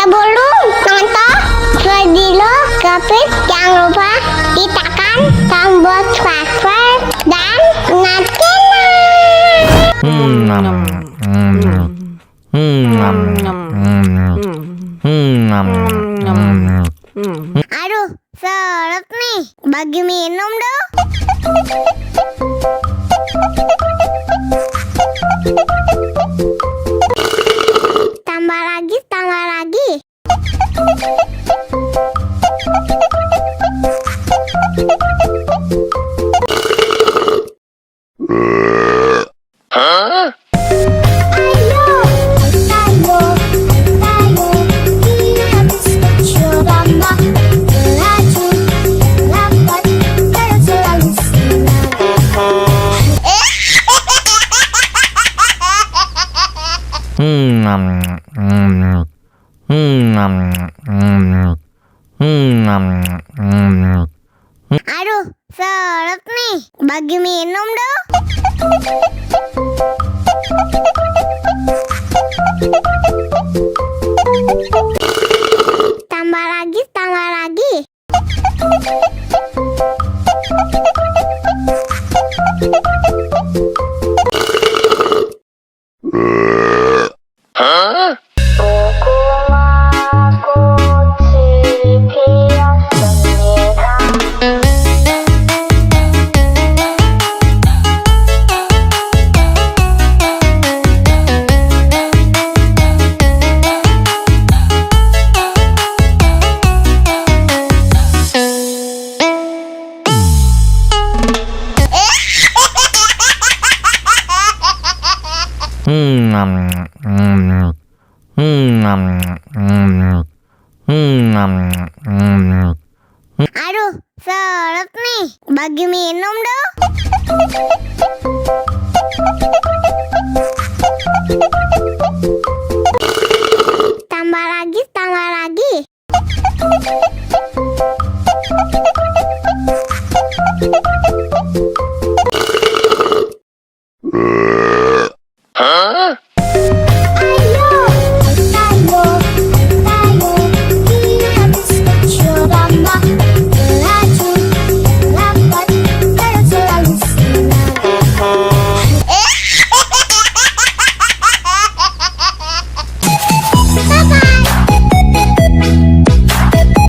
Sebelum nonton video Gapit, jangan lupa ditekan tombol subscribe dan Aduh, seret nih, bagi minum dong. Tambah lagi, tambah lagi. Aduh, seret nih, bagi minum dong. Tambah lagi, tambah lagi. Aduh, seret nih, bagi minum dong.